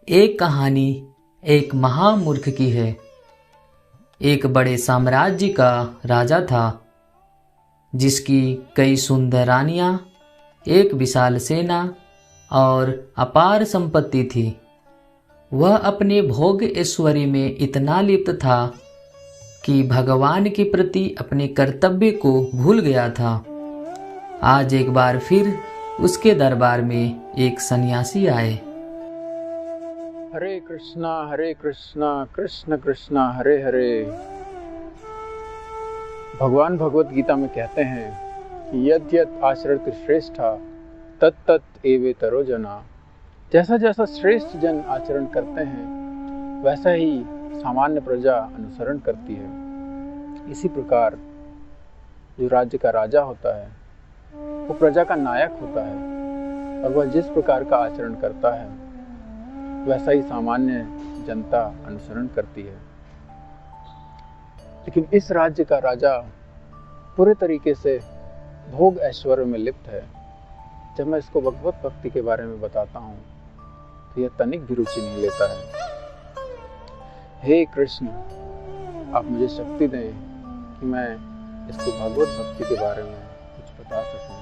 एक कहानी एक महामूर्ख की है। एक बड़े साम्राज्य का राजा था, जिसकी कई सुंदर रानियां, एक विशाल सेना और अपार संपत्ति थी। वह अपने भोग ऐश्वर्य में इतना लिप्त था कि भगवान के प्रति अपने कर्तव्य को भूल गया था। आज एक बार फिर उसके दरबार में एक सन्यासी आए। हरे कृष्णा कृष्ण कृष्णा हरे हरे। भगवान भगवत गीता में कहते हैं कि यद यद आचरत श्रेष्ठा तत् तत् एवेतरो जना। जैसा जैसा श्रेष्ठ जन आचरण करते हैं वैसा ही सामान्य प्रजा अनुसरण करती है। इसी प्रकार जो राज्य का राजा होता है वो प्रजा का नायक होता है, और वह जिस प्रकार का आचरण करता है वैसा ही सामान्य जनता अनुसरण करती है। लेकिन इस राज्य का राजा पूरे तरीके से भोग ऐश्वर्य में लिप्त है। जब मैं इसको भगवत भक्ति के बारे में बताता हूँ तो यह तनिक भी रुचि नहीं लेता है। हे कृष्ण, आप मुझे शक्ति दें कि मैं इसको भगवत भक्ति के बारे में कुछ बता सकूं।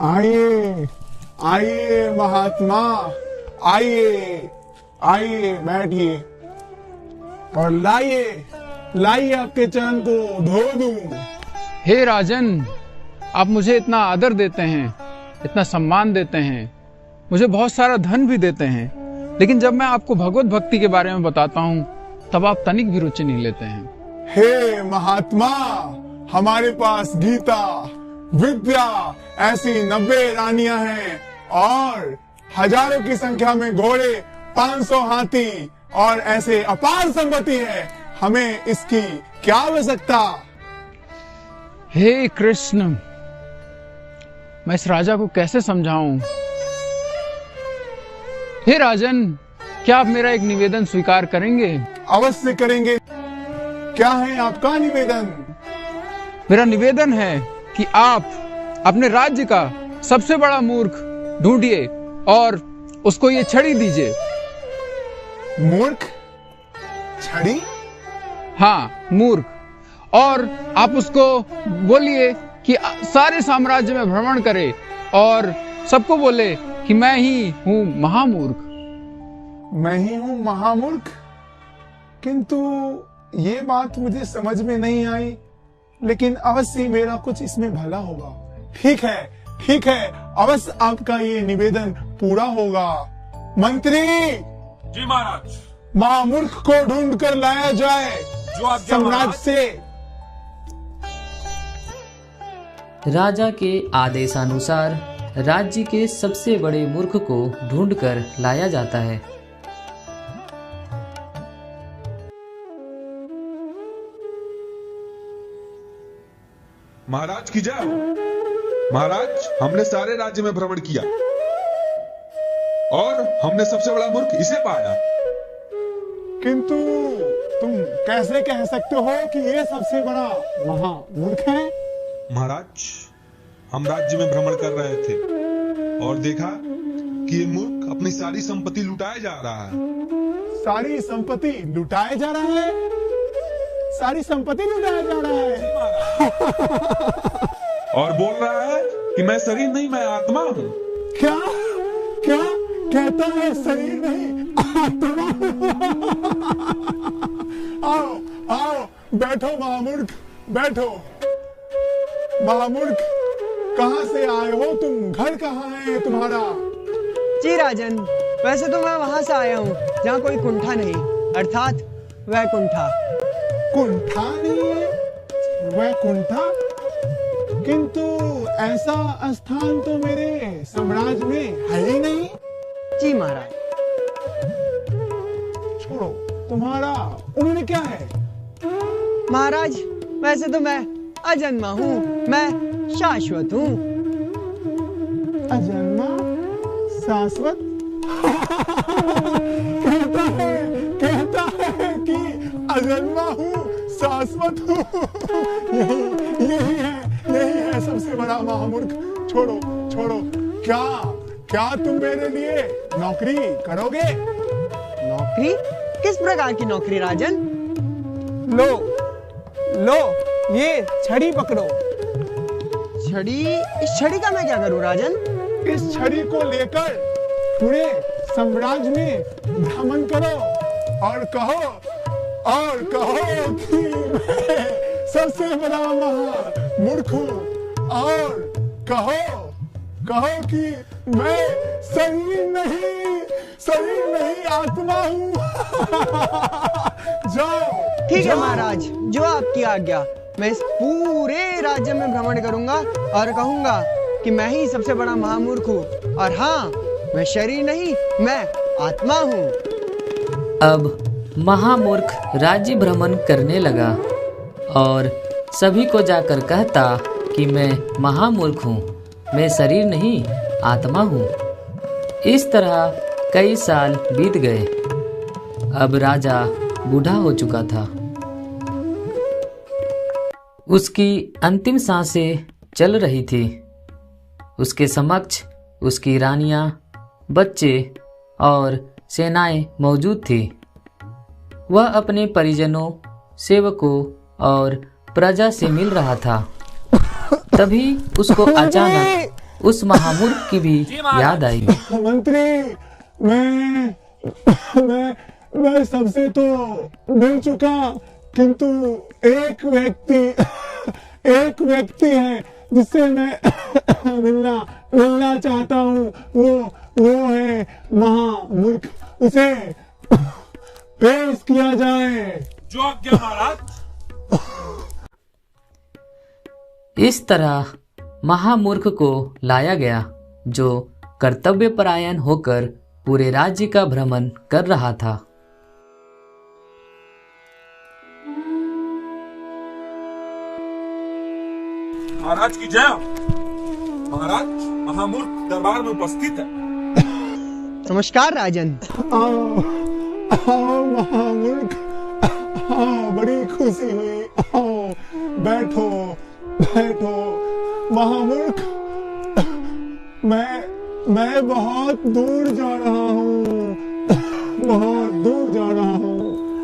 आइए आइए महात्मा, आइए आइए बैठिए और लाइए आपके चरण को धो दूं। हे राजन, आप मुझे इतना आदर देते हैं, इतना सम्मान देते हैं, मुझे बहुत सारा धन भी देते हैं, लेकिन जब मैं आपको भगवत भक्ति के बारे में बताता हूँ तब आप तनिक भी रुचि नहीं लेते हैं। हे महात्मा, हमारे पास गीता, विद्या, ऐसी 90 रानियां हैं और हजारों की संख्या में घोड़े, 500 हाथी और ऐसे अपार संपत्ति है। हमें इसकी क्या आवश्यकता? हे कृष्ण, मैं इस राजा को कैसे समझाऊं? हे राजन, क्या आप मेरा एक निवेदन स्वीकार करेंगे? अवश्य करेंगे। क्या है आपका निवेदन? मेरा निवेदन है कि आप अपने राज्य का सबसे बड़ा मूर्ख ढूंढिए और उसको ये छड़ी दीजिए। मूर्ख? छड़ी? हाँ, मूर्ख। और आप उसको बोलिए कि सारे साम्राज्य में भ्रमण करे और सबको बोले कि मैं ही हूँ महामूर्ख। मैं ही हूँ महामूर्ख? किंतु ये बात मुझे समझ में नहीं आई, लेकिन अवश्य मेरा कुछ इसमें भला होगा। ठीक है, अवश्य आपका ये निवेदन पूरा होगा। मंत्री जी महाराज। महामूर्ख को ढूंढ कर लाया जाए जो आप सम्राट से। राजा के आदेशानुसार राज्य के सबसे बड़े मूर्ख को ढूंढकर लाया जाता है। महाराज की जय हो। महाराज, हमने सारे राज्य में भ्रमण किया और हमने सबसे बड़ा मूर्ख इसे पाया। किंतु तुम कैसे कह सकते हो कि ये सबसे बड़ा महामूर्ख है? महाराज, हम राज्य में भ्रमण कर रहे थे और देखा कि ये मूर्ख अपनी सारी संपत्ति लुटाए जा रहा है। सारी संपत्ति लुटाए जा रहा है? सारी संपत्ति लुटाया जा रहा है और बोल रहा है कि मैं शरीर नहीं, मैं आत्मा हूँ। क्या क्या कहता है? शरीर नहीं, आत्मा। आओ बैठो महामूर्ख, बैठो। महामूर्ख, कहाँ से आए हो तुम? घर कहाँ है तुम्हारा? जी राजन, वैसे तो मैं वहां से आया हूँ जहाँ कोई कुंठा नहीं, अर्थात वैकुंठा। कुंठा नहीं है? वैकुंठा? किंतु ऐसा स्थान तो मेरे साम्राज्य में है ही नहीं। जी महाराज। छोड़ो, तुम्हारा उम्र क्या है? महाराज, वैसे तो मैं अजन्मा हूँ, मैं शाश्वत हूँ। अजन्मा शाश्वत? कहता है कि अजन्मा हूँ, शाश्वत हूँ। यही है सबसे बड़ा महामूर्ख। छोड़ो छोड़ो, क्या तुम मेरे लिए नौकरी करोगे? नौकरी? किस प्रकार की नौकरी राजन? लो ये छड़ी पकड़ो। छड़ी? इस छड़ी का मैं क्या करूं राजन? इस छड़ी को लेकर पूरे साम्राज्य में भ्रमण करो और कहो कि मैं सबसे बड़ा महामूर्ख हूँ, और कहो कि मैं शरीर नहीं आत्मा हूँ। जाओ। ठीक है महाराज, जो आपकी आज्ञा। मैं इस पूरे राज्य में भ्रमण करूंगा और कहूंगा कि मैं ही सबसे बड़ा महामूर्ख हूँ, और हाँ, मैं शरीर नहीं, मैं आत्मा हूँ। अब महामूर्ख राज्य भ्रमण करने लगा और सभी को जाकर कहता कि मैं महामूर्ख हूँ, मैं शरीर नहीं आत्मा हूँ। इस तरह कई साल बीत गए। अब राजा बूढ़ा हो चुका था। उसकी अंतिम सांसें चल रही थी। उसके समक्ष उसकी रानियां, बच्चे और सेनाएं मौजूद थी। वह अपने परिजनों, सेवकों और प्रजा से मिल रहा था। तभी उसको अचानक उस महामूर्ख की भी याद आई। मंत्री, मैं सबसे तो मिल चुका, किंतु एक व्यक्ति है जिससे मैं मिलना चाहता हूँ। वो है महामूर्ख। उसे पेश किया जाए। जो आज्ञा महाराज। इस तरह महामूर्ख को लाया गया, जो कर्तव्यपरायण होकर पूरे राज्य का भ्रमण कर रहा था। महाराज की जय। महाराज, महामूर्ख दरबार में उपस्थित है। नमस्कार राजन। आओ महामूर्ख, आओ, बड़ी खुशी हुई। आओ, बैठो महामूर्ख। मैं बहुत दूर जा रहा हूँ,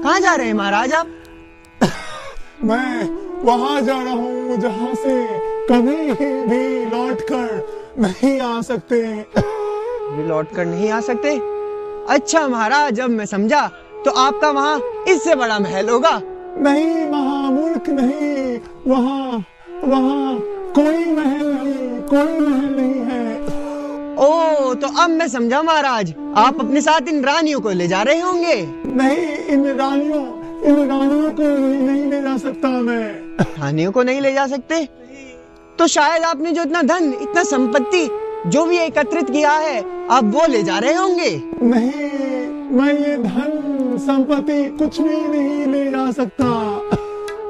कहाँ जा रहे हैं महाराज आप? मैं वहां जा रहा हूँ जहाँ से कभी भी लौटकर नहीं आ सकते। लौटकर नहीं आ सकते? अच्छा महाराज, अब मैं समझा। तो आपका वहाँ इससे बड़ा महल होगा? नहीं महामूर्ख, नहीं। वहाँ कोई महल नहीं है। ओ, तो अब मैं समझा महाराज, आप अपने साथ इन रानियों को ले जा रहे होंगे। नहीं, इन रानियों को नहीं ले जा सकता मैं। रानियों को नहीं ले जा सकते? तो शायद आपने जो इतना धन, इतना संपत्ति जो भी एकत्रित किया है, आप वो ले जा रहे होंगे। नहीं, मैं ये धन संपत्ति कुछ भी नहीं ले जा सकता।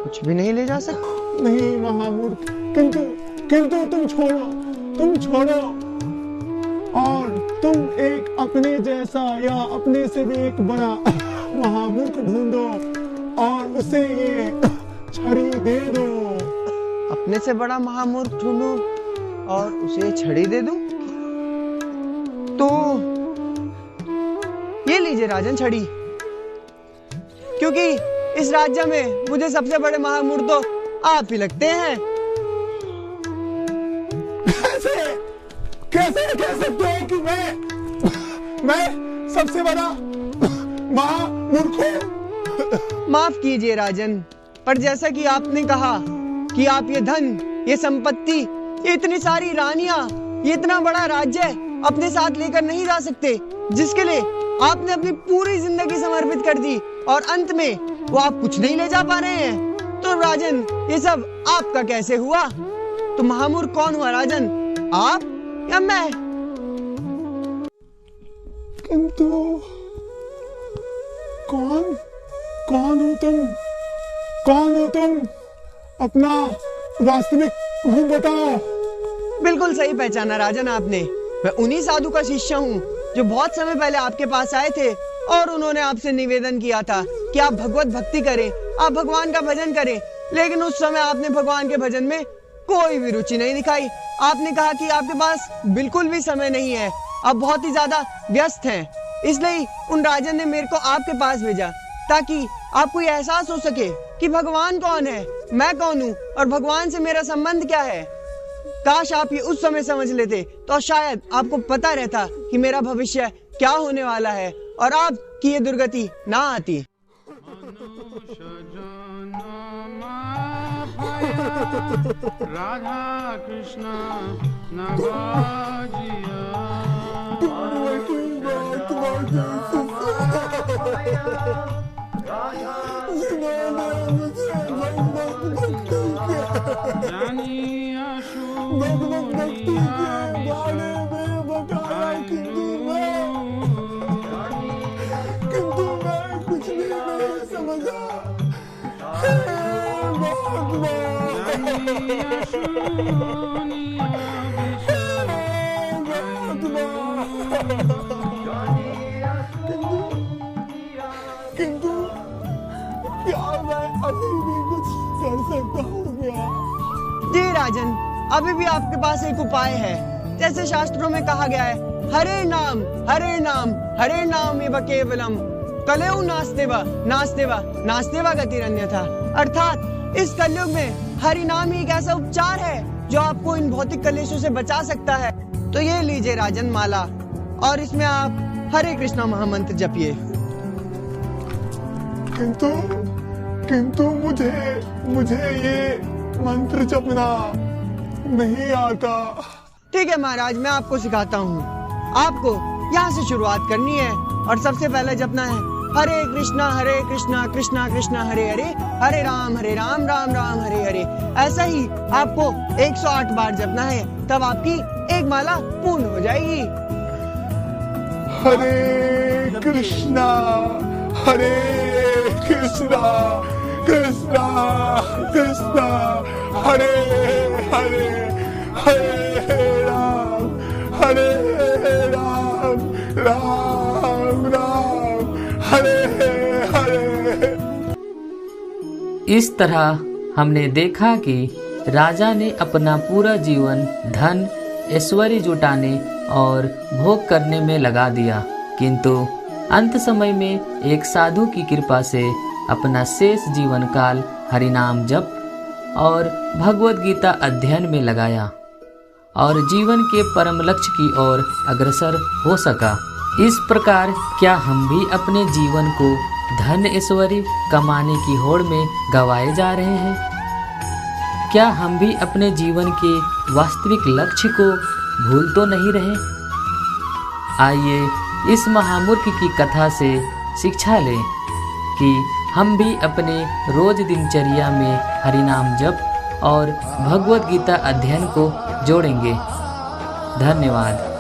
कुछ भी नहीं ले जा सकता? नहीं महामूर्ख, किंतु तुम छोड़ो और तुम एक अपने जैसा या अपने से भी एक बड़ा महामूर्ख ढूंढो और उसे ये छड़ी दे दो। अपने से बड़ा महामूर्ख ढूंढो और उसे छड़ी दे दूं? तो ये लीजिए राजन छड़ी, क्योंकि इस राज्य में मुझे सबसे बड़े महामूर्ख तो आप ही लगते हैं। कैसे कह सकते हो कि मैं सबसे बड़ा महामूर्ख हूं? माफ कीजिए राजन, पर जैसा कि आपने कहा कि आप ये धन, ये संपत्ति, ये इतनी सारी रानियां, ये इतना बड़ा राज्य अपने साथ लेकर नहीं जा सकते, जिसके लिए आपने अपनी पूरी जिंदगी समर्पित कर दी, और अंत में वो आप कुछ नहीं ले जा पा रहे हैं। तो राजन, ये सब आपका कैसे हुआ? तो महामूर्ख कौन हुआ राजन, आप या मैं? किंतु कौन हो तुम? अपना वास्तविक रूप बताओ। बिल्कुल सही पहचाना राजन आपने। मैं उन्हीं साधु का शिष्य हूँ जो बहुत समय पहले आपके पास आए थे और उन्होंने आपसे निवेदन किया था कि आप भगवत भक्ति करें, आप भगवान का भजन करें, लेकिन उस समय आपने भगवान के भजन में कोई भी रुचि नहीं दिखाई। आपने कहा कि आपके पास बिल्कुल भी समय नहीं है, आप बहुत ही ज्यादा व्यस्त हैं। इसलिए उन राजन ने मेरे को आपके पास भेजा ताकि आपको ये एहसास हो सके कि भगवान कौन है, मैं कौन हूँ और भगवान से मेरा संबंध क्या है। काश आप ये उस समय समझ लेते तो शायद आपको पता रहता कि मेरा भविष्य क्या होने वाला है और आपकी ये दुर्गति ना आती। राधा कृष्ण किंतु क्या मैं अभी भी कुछ कर सकता हूँ क्या? जी राजन, अभी भी आपके पास एक उपाय है। जैसे शास्त्रों में कहा गया है, हरे नाम हरे नाम हरे नाम एव केवलम कलयु नास्तेवा नास्तेवा नास्तेवा गतिरन्यथा। अर्थात इस कलयुग में हरि नाम ही एक ऐसा उपचार है जो आपको इन भौतिक कलेशों से बचा सकता है। तो ये लीजिए राजन माला, और इसमें आप हरे कृष्णा महामंत्र जपिए। किंतु मुझे ये मंत्र जपना नहीं आता। ठीक है महाराज, मैं आपको सिखाता हूँ। आपको यहाँ से शुरुआत करनी है और सबसे पहले जपना है हरे कृष्णा कृष्णा कृष्णा हरे हरे, हरे राम राम राम हरे हरे। ऐसा ही आपको 108 बार जपना है, तब आपकी एक माला पूर्ण हो जाएगी। हरे कृष्णा कृष्णा कृष्णा हरे हरे, हरे राम राम राम हरे हरे। इस तरह हमने देखा कि राजा ने अपना पूरा जीवन धन ऐश्वर्य जुटाने और भोग करने में लगा दिया, किंतु अंत समय में एक साधु की कृपा से अपना शेष जीवन काल हरिनाम जप और भगवत गीता अध्ययन में लगाया और जीवन के परम लक्ष्य की ओर अग्रसर हो सका। इस प्रकार क्या हम भी अपने जीवन को धन ऐश्वर्य कमाने की होड़ में गंवाए जा रहे हैं? क्या हम भी अपने जीवन के वास्तविक लक्ष्य को भूल तो नहीं रहे? आइए इस महामूर्ख की कथा से शिक्षा लें कि हम भी अपने रोज दिनचर्या में हरिनाम जप और भगवत गीता अध्ययन को जोड़ेंगे। धन्यवाद।